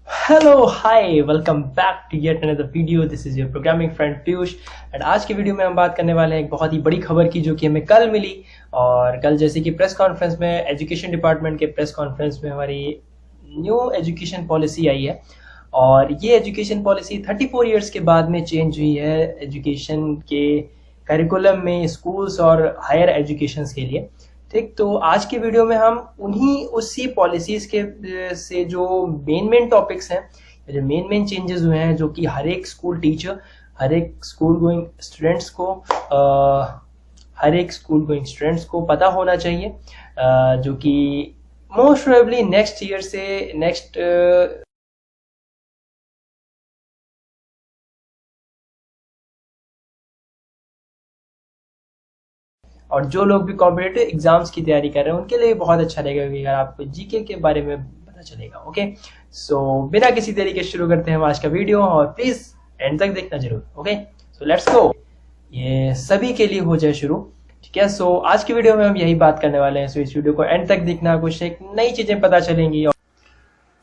Hello hi welcome back to yet another video. This is your programming friend Piyush and आज के video में हम बात करने वाले हैं एक बहुत ही बड़ी खबर की जो कि हमें कल मिली। और कल जैसे कि प्रेस कॉन्फ्रेंस में एजुकेशन डिपार्टमेंट के प्रेस कॉन्फ्रेंस में हमारी न्यू एजुकेशन पॉलिसी आई है। और ये एजुकेशन पॉलिसी 34 इयर्स के बाद में चेंज हुई है एजुकेशन के करिकुलम में स्कूल्स और हायर एजुकेशन के लिए। ठीक, तो आज के वीडियो में हम उन्हीं उसी पॉलिसीज के से जो मेन टॉपिक्स हैं, जो मेन चेंजेस हुए हैं, जो कि हर एक स्कूल टीचर, हर एक स्कूल गोइंग स्टूडेंट्स को पता होना चाहिए, जो कि मोस्ट प्रोबेबली नेक्स्ट ईयर से नेक्स्ट और जो लोग भी कॉम्पिटेटिव एग्जाम्स की तैयारी कर रहे हैं उनके लिए बहुत अच्छा रहेगा, क्योंकि अगर आपको जीके के बारे में पता चलेगा। ओके, सो बिना किसी देरी के शुरू करते हैं हम आज का वीडियो, और प्लीज एंड तक देखना जरूर। Okay, so let's go. ये सभी के लिए हो जाए शुरू। ठीक है, सो आज की वीडियो में हम यही बात करने वाले हैं। सो इस वीडियो को एंड तक देखना, कुछ एक नई चीजें पता चलेंगी।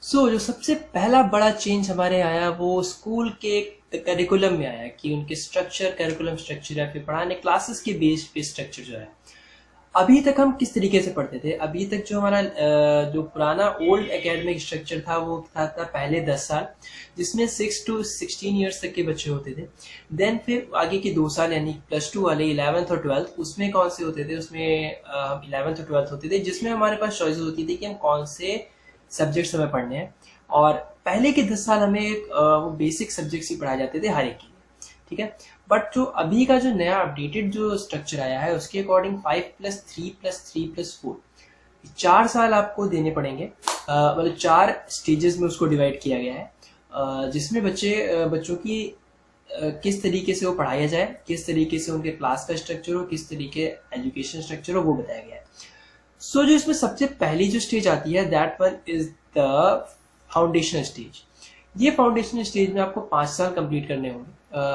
जो सबसे पहला बड़ा चेंज हमारे आया वो स्कूल के करिकुलम में आया कि उनके स्ट्रक्चर, करिकुलम स्ट्रक्चर या फिर पढ़ाने क्लासेस के बेस पे स्ट्रक्चर जो है। अभी तक हम किस तरीके से पढ़ते थे? अभी तक जो हमारा जो पुराना ओल्ड एकेडमिक स्ट्रक्चर था वो था पहले 10 साल, जिसमें 6 to 16 ईयर्स तक के बच्चे होते थे। देन फिर आगे के 2 साल यानी +2 वाले 11th और 12th, उसमें कौन से होते थे? उसमें 11th और 12th होते थे, जिसमें हमारे पास चॉइसेस होती थी कि हम कौन से सब्जेक्ट्स हमें पढ़ने हैं। और पहले के 10 साल हमें वो बेसिक सब्जेक्ट्स ही पढ़ाए जाते थे हर एक के लिए। ठीक है, बट जो अभी का जो नया अपडेटेड जो स्ट्रक्चर आया है उसके अकॉर्डिंग 5+3+3+4 4 साल आपको देने पड़ेंगे। मतलब 4 स्टेजेस में उसको डिवाइड किया गया है, जिसमें बच्चों की किस तरीके से वो पढ़ाया जाए, किस तरीके से उनके क्लास का स्ट्रक्चर हो, किस तरीके एजुकेशन स्ट्रक्चर हो, वो बताया गया है। सो जो इसमें सबसे पहली जो स्टेज आती है that one is the foundational stage. ये फाउंडेशनल स्टेज में आपको 5 साल कंप्लीट करने होंगे।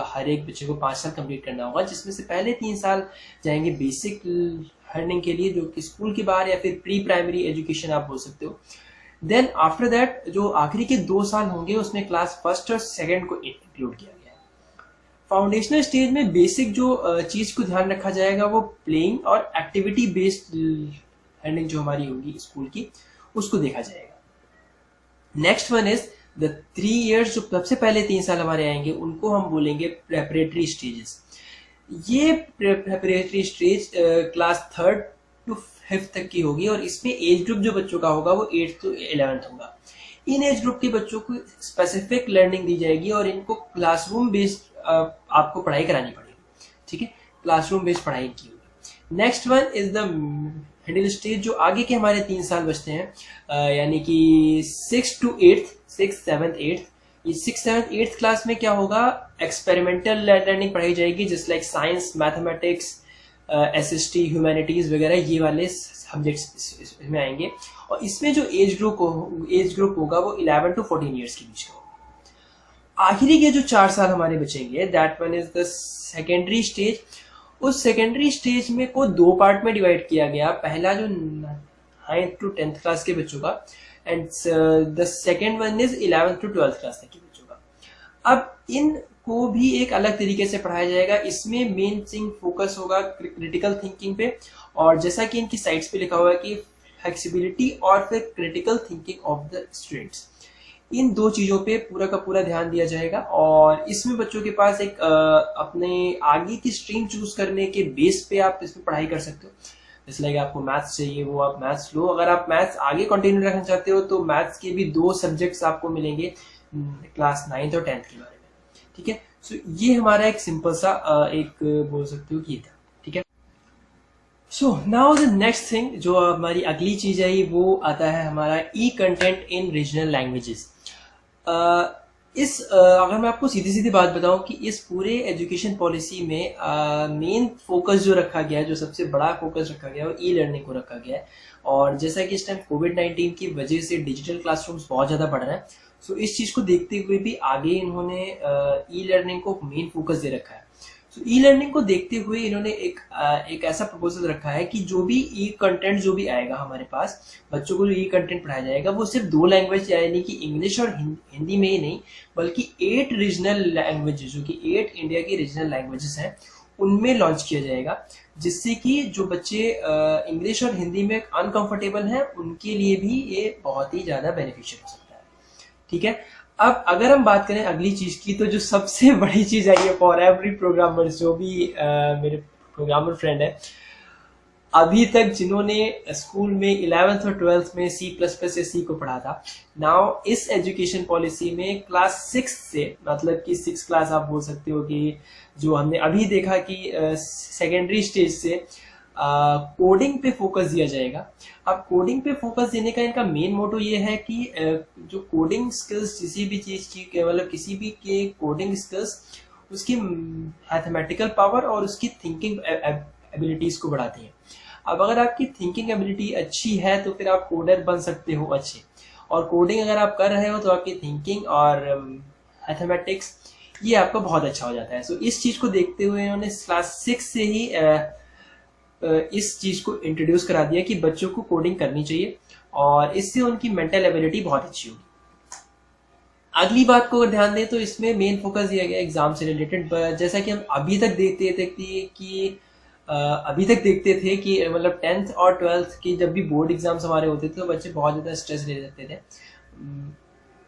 हर एक बच्चे को 5 साल कंप्लीट करना होगा, जिसमें से पहले 3 साल जाएंगे बेसिक लर्निंग के लिए, जो कि स्कूल के बाहर या फिर प्री प्राइमरी एजुकेशन आप बोल सकते हो। देन आफ्टर दैट जो आखिरी के 2 साल होंगे उसमें क्लास फर्स्ट और सेकेंड को इंक्लूड किया गया है। फाउंडेशनल स्टेज में बेसिक जो चीज को ध्यान रखा जाएगा वो प्लेइंग और एक्टिविटी बेस्ड लर्निंग जो हमारी होगी स्कूल की, उसको देखा जाएगा। Next one is the 3 years, जो सबसे पहले 3 साल हमारे आएंगे उनको हम बोलेंगे प्रेपरेटरी स्टेजेस। ये preparatory stage class 3rd to 5th तक की होगी, और इसमें एज ग्रुप जो बच्चों का होगा वो 8th to 11th होगा। इन एज ग्रुप के बच्चों को स्पेसिफिक लर्निंग दी जाएगी और इनको क्लासरूम बेस्ड आपको पढ़ाई करानी पड़ेगी। ठीक है, क्लासरूम बेस्ड पढ़ाई की होगी। Next one is the middle stage, जो आगे के हमारे 3 साल बचते हैं, यानी कि 6 to 8th, 6th 7th 8th। ये 6th 7th 8th क्लास में क्या होगा? एक्सपेरिमेंटल लर्निंग पढ़ाई जाएगी, just like science, mathematics, SST, humanities वगैरह, ये वाले सब्जेक्ट्स इसमें आएंगे। और इसमें जो एज ग्रुप होगा वो 11 to 14 ईयर्स के बीच का होगा। आखिरी के जो 4 साल हमारे बचेंगे that one is the secondary stage. उस सेकेंडरी स्टेज में को 2 पार्ट में डिवाइड किया गया। पहला जो 9th to 10th क्लास के बच्चों का, and the second one is 11th to 12th class तक के बच्चों का। अब इनको भी एक अलग तरीके से पढ़ाया जाएगा। इसमें मेन थिंग फोकस होगा क्रिटिकल थिंकिंग पे, और जैसा कि इनकी साइट्स पे लिखा हुआ है कि फ्लेक्सिबिलिटी और फिर critical thinking of the students, इन 2 चीजों पे पूरा का पूरा ध्यान दिया जाएगा। और इसमें बच्चों के पास एक अपने आगे की स्ट्रीम चूज करने के बेस पे आप इसमें पढ़ाई कर सकते हो। जैसे लाइक आपको मैथ्स चाहिए, वो आप मैथ्स लो। अगर आप मैथ्स आगे कंटिन्यू रखना चाहते हो तो मैथ्स के भी 2 सब्जेक्ट्स आपको मिलेंगे क्लास 9th और 10th के बारे में। ठीक है, सो ये हमारा एक सिंपल सा एक बोल सकते हो कि ये था। ठीक है, so now the next thing, जो हमारी अगली चीज है वो आता है हमारा ई कंटेंट इन रीजनल लैंग्वेजेस। अगर मैं आपको सीधी सीधी बात बताऊं कि इस पूरे एजुकेशन पॉलिसी में मेन फोकस जो रखा गया है, जो सबसे बड़ा फोकस रखा गया है वो ई लर्निंग को रखा गया है। और जैसा कि इस टाइम कोविड-19 की वजह से डिजिटल क्लासरूम्स बहुत ज्यादा बढ़ रहे हैं, सो इस चीज को देखते हुए भी आगे इन्होंने ई लर्निंग को मेन फोकस दे रखा है। तो ई लर्निंग को देखते हुए इन्होंने एक ऐसा प्रपोजल रखा है कि जो भी ई कंटेंट जो भी आएगा हमारे पास, बच्चों को जो ई कंटेंट पढ़ाया जाएगा वो सिर्फ 2 लैंग्वेज यानी कि इंग्लिश और हिंदी में ही नहीं, बल्कि 8 रीजनल लैंग्वेजेस, जो कि 8 इंडिया की रीजनल लैंग्वेजेस हैं, उनमें लॉन्च किया जाएगा, जिससे कि जो बच्चे इंग्लिश और हिंदी में अनकंफर्टेबल हैं उनके लिए भी ये बहुत ही ज़्यादा बेनिफिशियल हो सकता है। ठीक है, अब अगर हम बात करें अगली चीज की, तो जो सबसे बड़ी चीज आई है फॉर एवरी प्रोग्रामर, जो भी मेरे प्रोग्रामर फ्रेंड है, अभी तक जिन्होंने स्कूल में 11th और 12th में C++ या C को पढ़ा था, नाउ इस एजुकेशन पॉलिसी में क्लास 6 से, मतलब कि 6 क्लास आप बोल सकते हो कि जो हमने अभी देखा कि सेकेंडरी स्टेज से कोडिंग पे फोकस दिया जाएगा। अब कोडिंग पे फोकस देने का इनका मेन मोटो ये है कि जो कोडिंग स्किल्स, किसी भी चीज की मतलब किसी भी के कोडिंग स्किल्स उसकी मैथमेटिकल पावर और उसकी थिंकिंग एबिलिटीज को बढ़ाती है। अब अगर आपकी थिंकिंग एबिलिटी अच्छी है तो फिर आप कोडर बन सकते हो अच्छे, और कोडिंग अगर आप कर रहे हो तो आपकी थिंकिंग और मैथमेटिक्स ये आपका बहुत अच्छा हो जाता है। सो इस चीज को देखते हुए इन्होंने क्लास 6 से ही इस चीज को इंट्रोड्यूस करा दिया कि बच्चों को कोडिंग करनी चाहिए, और इससे उनकी मेंटल एबिलिटी बहुत अच्छी होगी। अगली बात को अगर ध्यान दें तो इसमें मेन फोकस दिया गया एग्जाम से रिलेटेड। जैसा कि हम अभी तक देखते थे कि मतलब 10th और 12th की जब भी बोर्ड एग्जाम्स हमारे होते थे तो बच्चे बहुत ज़्यादा स्ट्रेस ले लेते थे,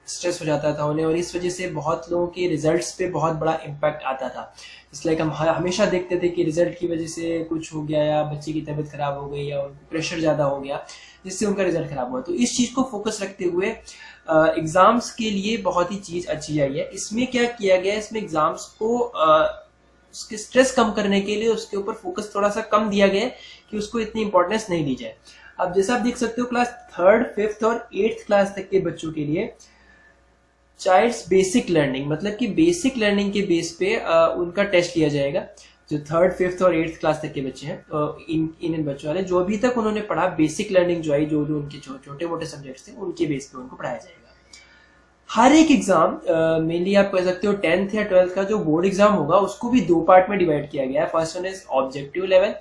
स्ट्रेस हो जाता था उन्हें, और इस वजह से बहुत लोगों के रिजल्ट्स पे बहुत बड़ा इम्पैक्ट आता था। इसलिए हम हमेशा देखते थे कि रिजल्ट की वजह से कुछ हो गया, या बच्चे की तबीयत खराब हो गई, या उनको प्रेशर ज़्यादा हो गया जिससे उनका रिजल्ट खराब हुआ। तो इस चीज़ को फोकस रखते हुए एग्जाम्स के लिए बहुत ही चीज़ अच्छी आई है। इसमें क्या किया गया है, इसमें एग्जाम्स को उसके स्ट्रेस कम करने के लिए उसके ऊपर फोकस थोड़ा सा कम दिया गया है कि उसको इतनी इंपॉर्टेंस नहीं दी जाए। अब जैसा आप देख सकते हो क्लास 3rd, 5th और 8th क्लास तक के बच्चों के लिए चाइल्ड्स बेसिक लर्निंग, मतलब कि बेसिक लर्निंग के बेस पे उनका टेस्ट लिया जाएगा। जो 3rd, 5th और 8th क्लास तक के बच्चे हैं, इन बच्चों वाले जो अभी तक उन्होंने पढ़ा, बेसिक लर्निंग जो आई, जो उनके छोटे मोटे सब्जेक्ट्स थे उनके बेस पे उनको पढ़ाया जाएगा। हर एक एग्जाम मेनली आप कह सकते हो 10th या 12th का जो बोर्ड एग्जाम होगा उसको भी 2 पार्ट में डिवाइड किया गया है। First one is objective level,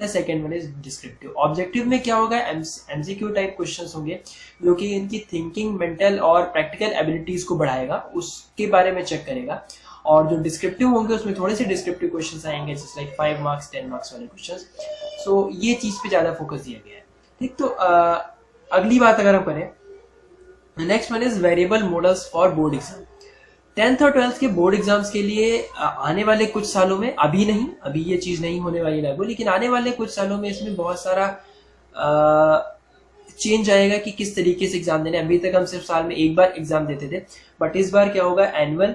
the second one is descriptive. Objective में क्या होगा, एमसीक्यू टाइप क्वेश्चंस होंगे जो कि इनकी थिंकिंग, मेंटल और प्रैक्टिकल एबिलिटीज को बढ़ाएगा, उसके बारे में चेक करेगा। और जो डिस्क्रिप्टिव होंगे उसमें थोड़े से डिस्क्रिप्टिव क्वेश्चंस आएंगे, जैसे लाइक 5 मार्क्स 10 मार्क्स वाले क्वेश्चंस। सो ये चीज पे ज्यादा फोकस दिया गया है। ठीक, तो अगली बात अगर हम करें, next one is variable models for board exam. 10th और 12th के बोर्ड एग्जाम्स के लिए आने वाले कुछ सालों में, अभी नहीं, अभी ये चीज नहीं होने वाली लागू, लेकिन आने वाले कुछ सालों में इसमें बहुत सारा चेंज आएगा कि किस तरीके से एग्जाम देने। अभी तक हम सिर्फ साल में एक बार एग्जाम देते थे, बट इस बार क्या होगा, एनुअल,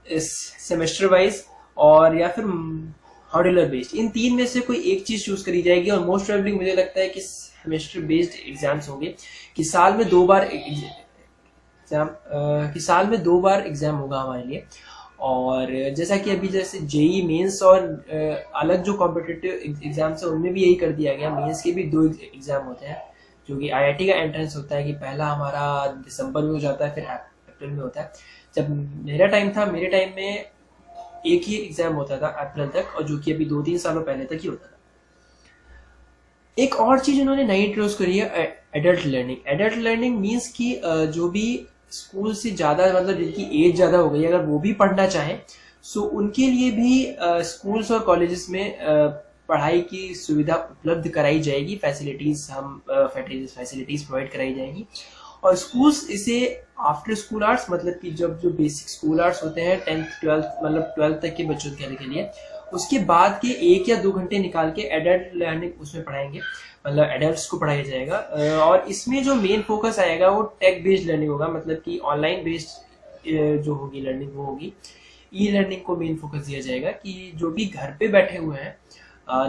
सेमेस्टर वाइज और या फिर मॉड्यूलर बेस्ड, इन 3 में से कोई एक चीज चूज करी जाएगी। और मोस्ट प्रोबेबली मुझे लगता है कि सेमेस्टर बेस्ड एग्जाम्स होंगे, कि साल में 2 बार एग्जाम होगा हमारे लिए। और जैसा कि अभी जैसे जेई मेंस और अलग जो कॉम्पिटिटिव एग्जाम्स है उनमें भी यही कर दिया गया। मेंस के भी 2 एग्जाम होते हैं, जो कि आईआईटी का एंट्रेंस होता है कि पहला हमारा दिसंबर में हो जाता है, फिर अप्रैल में होता है। जब मेरा टाइम था, मेरे टाइम में एक ही एग्जाम होता था अप्रैल तक, और जो कि अभी 2-3 सालों पहले तक ही होता था। एक और चीज उन्होंने नई इंट्रोड्यूस करी है, adult learning. Adult learning means कि जो भी स्कूल से ज्यादा, मतलब जिनकी एज ज्यादा हो गई, अगर वो भी पढ़ना चाहें, सो उनके लिए भी स्कूल्स और कॉलेजेस में पढ़ाई की सुविधा उपलब्ध कराई जाएगी, फैसिलिटीज प्रोवाइड कराई जाएगी। और स्कूल्स इसे आफ्टर स्कूल आवर्स, मतलब कि जब जो बेसिक स्कूल आवर्स होते हैं 10th 12th मतलब 12th तक के बच्चों के लिए, उसके बाद के 1 या 2 घंटे निकाल के एडल्ट लर्निंग उसमें पढ़ाएंगे, मतलब एडल्ट्स को पढ़ाया जाएगा। और इसमें जो मेन फोकस आएगा वो टेक बेस्ड लर्निंग होगा, मतलब कि ऑनलाइन बेस्ड जो होगी लर्निंग वो होगी। ई लर्निंग को मेन फोकस दिया जाएगा कि जो भी घर पे बैठे हुए हैं,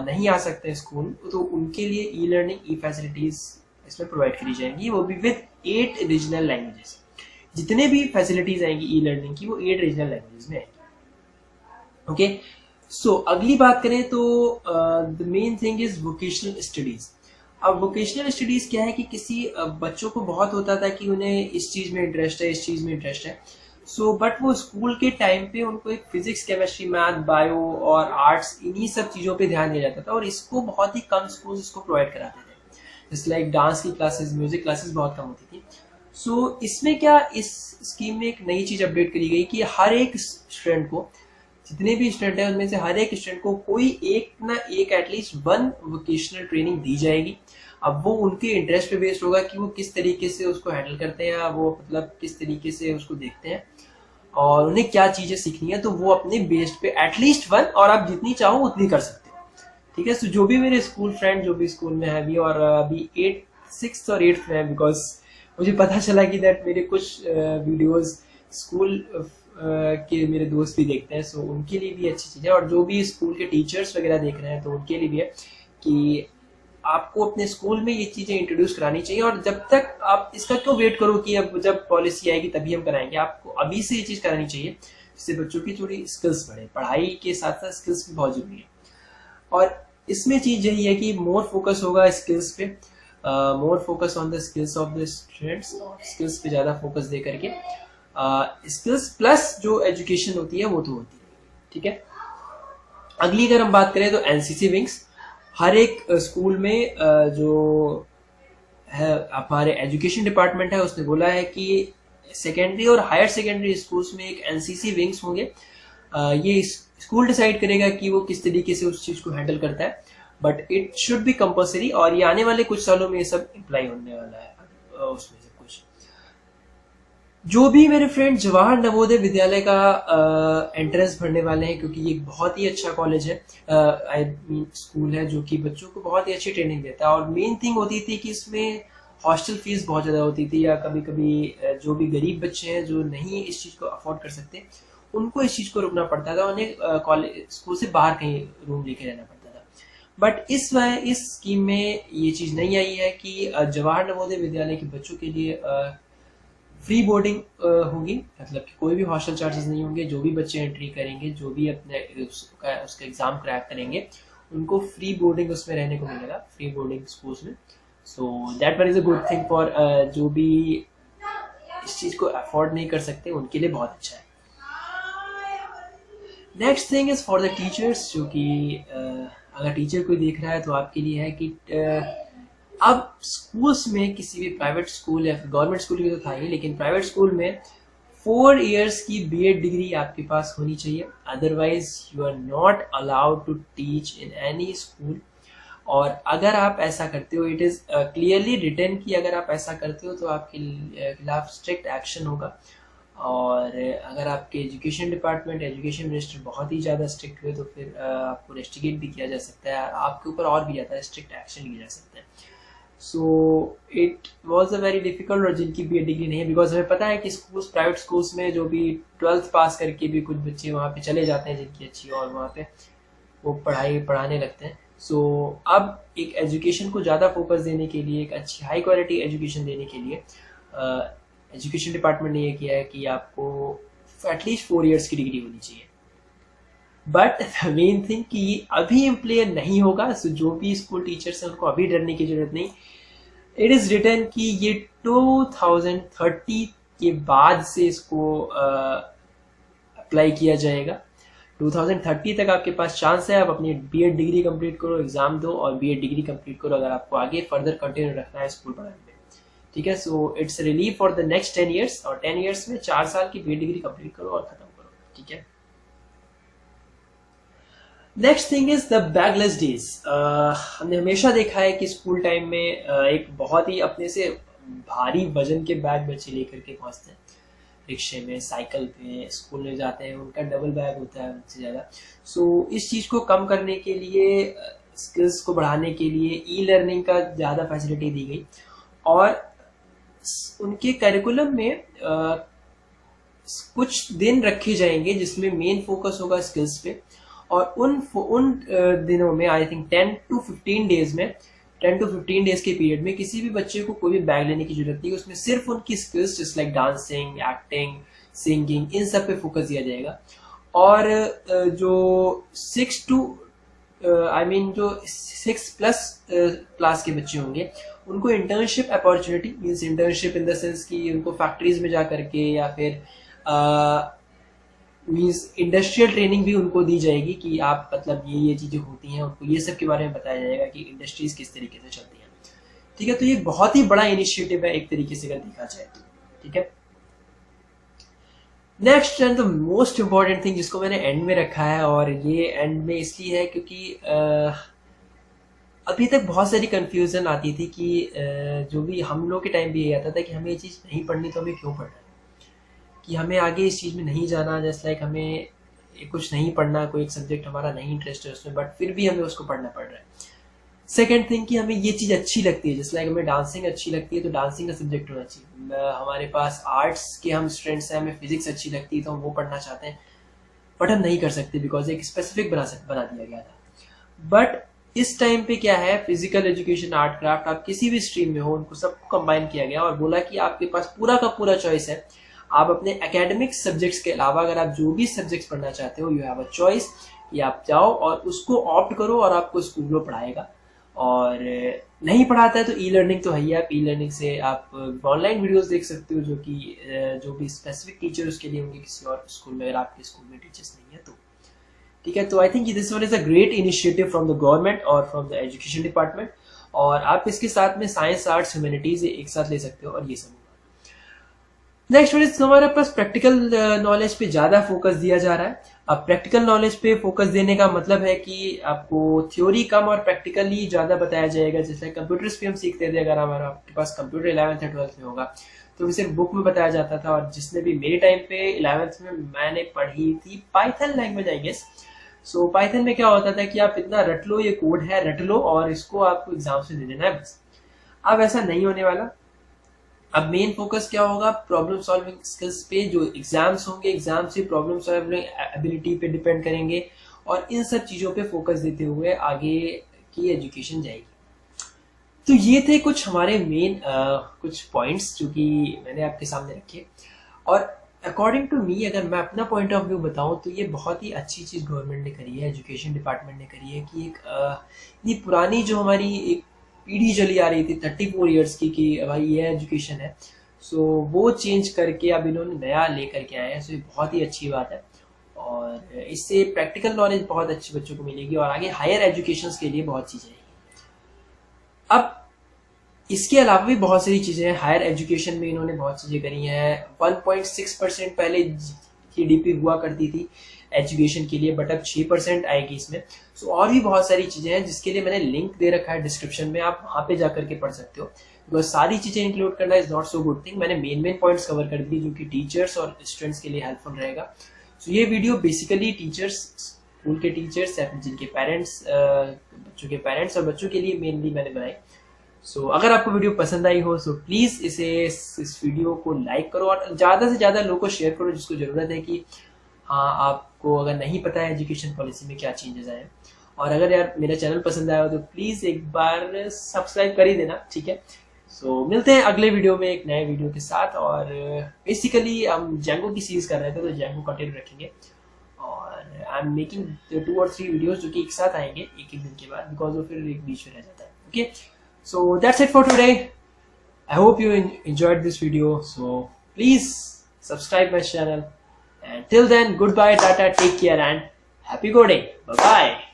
नहीं आ सकते स्कूल, तो उनके लिए ई लर्निंग, ई फैसिलिटीज इसमें प्रोवाइड करी जाएंगी, वो भी विद 8 रीजनल लैंग्वेजेस। जितने भी फैसिलिटीज आएंगी ई लर्निंग की वो 8 रीजनल लैंग्वेजेस में आएंगी। ओके, सो अगली बात करें तो the main thing is vocational studies. अब वोकेशनल स्टडीज क्या है कि किसी बच्चों को बहुत होता था कि उन्हें इस चीज में इंटरेस्ट है, इस चीज में इंटरेस्ट है, बट वो स्कूल के टाइम पे उनको एक फिजिक्स, केमिस्ट्री, मैथ, बायो और आर्ट्स इन्हीं सब चीज़ों पे ध्यान दिया जाता था, और इसको बहुत ही कम स्कूल इसको प्रोवाइड कराते थे। जैसे लाइक डांस की क्लासेस, म्यूजिक क्लासेस बहुत कम होती थी। इसमें क्या, इस स्कीम में एक नई चीज़ अपडेट करी गई कि हर एक स्टूडेंट को, जितने भी स्टूडेंट हैं उनमें से हर एक स्टूडेंट को कोई एक ना एक एटलीस्ट वन वोकेशनल ट्रेनिंग दी जाएगी। अब वो उनके इंटरेस्ट पे बेस्ड होगा कि वो किस तरीके से उसको हैंडल करते हैं, वो मतलब किस तरीके से उसको देखते हैं और उन्हें क्या चीज़ें सीखनी है, तो वो अपने बेस्ड पे एटलीस्ट वन, और आप जितनी चाहो उतनी कर सकते हो। ठीक है। जो भी मेरे स्कूल फ्रेंड जो भी स्कूल में है अभी, और अभी 6th और 8th में है, बिकॉज मुझे पता चला कि दैट मेरे कुछ वीडियोस स्कूल के मेरे दोस्त भी देखते हैं, उनके लिए भी अच्छी चीज़ है। और जो भी स्कूल के टीचर्स वगैरह देख रहे हैं तो उनके लिए भी है कि आपको अपने स्कूल में ये चीज़ें इंट्रोड्यूस करानी चाहिए। और जब तक आप इसका क्यों वेट करो कि अब जब पॉलिसी आएगी तभी हम कराएंगे, आपको अभी से ये चीज़ करानी चाहिए, जिससे बच्चों की थोड़ी स्किल्स बढ़े। पढ़ाई के साथ साथ स्किल्स भी बहुत जरूरी है, और इसमें चीज़ यही है कि मोर फोकस होगा स्किल्स पे, more focus on the skills of the students, skills पे ज़्यादा फोकस दे करके स्किल्स प्लस जो एजुकेशन होती है वो तो होती है। ठीक है। अगली अगर हम बात करें तो एनसीसी विंग्स, हर एक स्कूल में जो है हमारे एजुकेशन डिपार्टमेंट है उसने बोला है कि सेकेंडरी और हायर सेकेंडरी स्कूल्स में एक एनसीसी विंग्स होंगे। ये स्कूल डिसाइड करेगा कि वो किस तरीके से उस चीज को हैंडल करता है, but it should be compulsory, और ये आने वाले कुछ सालों में ये सब अप्लाई होने वाला है। उसमें से कुछ जो भी मेरे फ्रेंड जवाहर नवोदय विद्यालय का एंट्रेंस भरने वाले हैं, क्योंकि ये बहुत ही अच्छा कॉलेज है, आई मीन स्कूल है, जो कि बच्चों को बहुत ही अच्छी ट्रेनिंग देता है। और मेन थिंग होती थी कि इसमें हॉस्टल फीस बहुत ज़्यादा होती थी, या कभी कभी जो भी गरीब बच्चे हैं जो नहीं इस चीज़ को अफोर्ड कर सकते, उनको इस चीज़ को रुकना पड़ता था, उन्हें कॉलेज स्कूल से बाहर कहीं रूम लेके रहना पड़ता था। बट इस स्कीम में ये चीज़ नहीं आई है कि जवाहर नवोदय विद्यालय के बच्चों के लिए फ्री बोर्डिंग होगी, मतलब कि कोई भी हॉस्टल चार्जेस नहीं होंगे। जो भी बच्चे एंट्री करेंगे, जो भी अपने उसका एग्जाम क्रैक करेंगे, उनको फ्री बोर्डिंग उसमें रहने को मिलेगा, फ्री बोर्डिंग स्कूल्स में। That one is a good thing for जो भी इस चीज़ को अफोर्ड नहीं कर सकते, उनके लिए बहुत अच्छा है। Next thing is for the teachers, जो कि अगर टीचर कोई देख रहा है तो आपके लिए है कि अब स्कूल्स में, किसी भी प्राइवेट स्कूल या फिर गवर्नमेंट स्कूल भी तो था ही, लेकिन प्राइवेट स्कूल में 4 years की बीएड डिग्री आपके पास होनी चाहिए, otherwise you are not allowed to teach in any school. और अगर आप ऐसा करते हो, इट इज़ क्लियरली रिटन कि अगर आप ऐसा करते हो तो आपके खिलाफ स्ट्रिक्ट एक्शन होगा। और अगर आपके एजुकेशन डिपार्टमेंट, एजुकेशन मिनिस्टर बहुत ही ज़्यादा स्ट्रिक्ट हुए तो फिर आपको रेस्टिगेट भी किया जा सकता है, आपके ऊपर और भी ज़्यादा स्ट्रिक्ट एक्शन लिया जा सकता है। It was a very difficult. और जिनकी बी एड डिग्री नहीं है, बिकॉज हमें पता है कि स्कूल्स, प्राइवेट स्कूल्स में जो भी 12th पास करके भी कुछ बच्चे वहाँ पे चले जाते हैं जिनकी अच्छी, और वहाँ पे वो पढ़ाने लगते हैं। अब एक एजुकेशन को ज़्यादा फोकस देने के लिए, एक अच्छी हाई क्वालिटी एजुकेशन देने के लिए एजुकेशन डिपार्टमेंट ने ये किया है कि आपको एटलीस्ट 4 years की डिग्री होनी चाहिए। बट मेन थिंग कि ये अभी इम्प्लीमेंट नहीं होगा, जो भी स्कूल टीचर्स हैं उनको अभी डरने की जरूरत नहीं। इट इज़ रिटन कि ये 2030 के बाद से इसको अप्लाई किया जाएगा। 2030 तक आपके पास चांस है, आप अपनी बीएड डिग्री कंप्लीट करो, एग्जाम दो और बीएड डिग्री कंप्लीट करो, अगर आपको आगे फर्दर कंटिन्यू रखना है स्कूल पढ़ाने में। ठीक है। It's relieve for the next 10 years, और 10 years में 4 साल की बीएड डिग्री कंप्लीट करो और खत्म करो। ठीक है। Next thing is the bagless days. हमने हमेशा देखा है कि स्कूल टाइम में एक बहुत ही अपने से भारी वजन के बैग बच्चे लेकर के पहुंचते हैं, रिक्शे में, साइकिल पे स्कूल में जाते हैं, उनका डबल बैग होता है उनसे ज़्यादा। इस चीज़ को कम करने के लिए, स्किल्स को बढ़ाने के लिए ई लर्निंग का ज़्यादा फैसिलिटी दी गई, और उनके करिकुलम में कुछ दिन रखे जाएंगे जिसमें मेन फोकस होगा स्किल्स पे। और उन दिनों में आई थिंक 10 to 15 डेज के पीरियड में किसी भी बच्चे को कोई भी बैग लेने की जरूरत नहीं, उसमें सिर्फ उनकी skills just like dancing, acting, singing, इन सब पे फोकस दिया जाएगा। और जो 6+ क्लास के बच्चे होंगे उनको internship opportunity, means internship in the sense कि उनको फैक्ट्रीज में जा करके या फिर मीन्स इंडस्ट्रियल ट्रेनिंग भी उनको दी जाएगी कि आप मतलब ये चीज़ें होती हैं, उनको ये सब के बारे में बताया जाएगा कि इंडस्ट्रीज किस तरीके से चलती हैं। ठीक है, तो ये बहुत ही बड़ा इनिशिएटिव है एक तरीके से अगर देखा जाए तो। ठीक है, next and the most important thing जिसको मैंने एंड में रखा है, और ये एंड में इसलिए है क्योंकि अभी तक बहुत सारी कंफ्यूजन आती थी कि जो भी हम लोग के टाइम भी यही आता था कि हमें ये चीज़ नहीं पढ़नी तो हमें क्यों पढ़ना है, कि हमें आगे इस चीज़ में नहीं जाना, जैसे लाइक हमें कुछ नहीं पढ़ना, कोई एक सब्जेक्ट हमारा नहीं इंटरेस्ट है उसमें, बट फिर भी हमें उसको पढ़ना पड़ रहा है। सेकेंड थिंग कि हमें ये चीज़ अच्छी लगती है, जैसे लाइक हमें डांसिंग अच्छी लगती है तो डांसिंग का सब्जेक्ट होना चाहिए। हमारे पास आर्ट्स के हम स्टूडेंट्स हैं, हमें फिजिक्स अच्छी लगती है तो हम वो पढ़ना चाहते हैं, बट हम नहीं कर सकते बिकॉज एक स्पेसिफिक बना दिया गया था। बट इस टाइम पे क्या है, फिजिकल एजुकेशन, आर्ट क्राफ्ट, आप किसी भी स्ट्रीम में हो, उनको सबको कंबाइन किया गया और बोला कि आपके पास पूरा का पूरा चॉइस है। आप अपने एकेडमिक सब्जेक्ट्स के अलावा अगर आप जो भी सब्जेक्ट्स पढ़ना चाहते हो, यू हैव अ चॉइस कि आप जाओ और उसको ऑप्ट करो और आपको स्कूल में पढ़ाएगा। और नहीं पढ़ाता है तो ई लर्निंग तो है ही, आप ई लर्निंग से आप ऑनलाइन वीडियोस देख सकते हो जो भी स्पेसिफिक टीचर उसके लिए होंगे किसी और स्कूल में, अगर आपके स्कूल में टीचर्स नहीं है तो। ठीक है, तो I think this one is a great initiative from the government और फ्रॉम द एजुकेशन डिपार्टमेंट, और आप इसके साथ में साइंस, आर्ट्स, ह्यूमैनिटीज एक साथ ले सकते हो और ये सब। नेक्स्ट वन इज हमारे पास प्रैक्टिकल नॉलेज पे ज्यादा फोकस दिया जा रहा है। अब प्रैक्टिकल नॉलेज पे फोकस देने का मतलब है कि आपको थ्योरी कम और प्रैक्टिकली ज्यादा बताया जाएगा। जैसे कंप्यूटर्स पे हम सीखते थे, अगर हमारा आपके पास कंप्यूटर 11th या 12th में होगा तो सिर्फ बुक में बताया जाता था, और जिसने भी मेरे टाइम पे 11th में मैंने पढ़ी थी Python language I guess. So Python में क्या होता था कि आप इतना रट लो, ये कोड है रट लो और इसको आपको एग्जाम से दे देना है बस। अब ऐसा नहीं होने वाला। अब मेन फोकस क्या होगा, प्रॉब्लम सॉल्विंग स्किल्स पे। जो एग्जाम्स होंगे, एग्जाम से प्रॉब्लम सॉल्विंग एबिलिटी पे डिपेंड करेंगे, और इन सब चीजों पे फोकस देते हुए आगे की एजुकेशन जाएगी। तो ये थे कुछ हमारे मेन कुछ पॉइंट्स जो कि मैंने आपके सामने रखे। और अकॉर्डिंग टू मी, अगर मैं अपना पॉइंट ऑफ व्यू बताऊं तो ये बहुत ही अच्छी चीज गवर्नमेंट ने करी है, एजुकेशन डिपार्टमेंट ने करी है कि एक इतनी पुरानी जो हमारी एक पीढ़ी चली आ रही थी 34 इयर्स की कि भाई ये एजुकेशन है, सो वो चेंज करके अब इन्होंने नया लेकर के आए हैं। सो ये बहुत ही अच्छी बात है, और इससे प्रैक्टिकल नॉलेज बहुत अच्छे बच्चों को मिलेगी और आगे हायर एजुकेशन के लिए बहुत चीजें आएंगी। अब इसके अलावा भी बहुत सारी चीजें हैं हायर एजुकेशन में, इन्होंने बहुत चीजें करी हैं। 1.6% पहले जीडीपी हुआ करती थी एजुकेशन के लिए, बट अब 6% आएगी इसमें। सो और भी बहुत सारी चीजें हैं जिसके लिए मैंने लिंक दे रखा है डिस्क्रिप्शन में, आप वहां पे जाकर के पढ़ सकते हो। बिकॉज सारी चीजें इंक्लूड करना is not so good thing. मैंने मेन पॉइंट्स कवर कर दी जो कि टीचर्स और स्टूडेंट्स के लिए हेल्पफुल रहेगा। सो ये वीडियो बेसिकली टीचर्स, स्कूल के टीचर्स या जिनके पेरेंट्स, बच्चों के पेरेंट्स और बच्चों के लिए मेनली मैंने बनाई। सो अगर आपको वीडियो पसंद आई हो सो प्लीज इस वीडियो को लाइक करो और ज्यादा से ज्यादा लोगों को शेयर करो जिसको जरूरत है कि हाँ, आपको अगर नहीं पता है एजुकेशन पॉलिसी में क्या चेंजेस आए। और अगर यार मेरा चैनल पसंद आया हो तो प्लीज एक बार सब्सक्राइब कर ही देना। ठीक है, सो मिलते हैं अगले वीडियो में एक नए वीडियो के साथ। और बेसिकली हम जेंगो की सीरीज कर रहे थे तो जेंगो कंटेंट रखेंगे, और आई एम मेकिंग 2 और 3 वीडियोस जो कि एक साथ आएंगे एक दिन के बाद, बिकॉज वो फिर एक बीच में रह जाता है। Okay, so that's it for today. I hope you enjoyed this video, so please subscribe my channel, and till then, goodbye, tata, take care, and happy coding. Bye bye.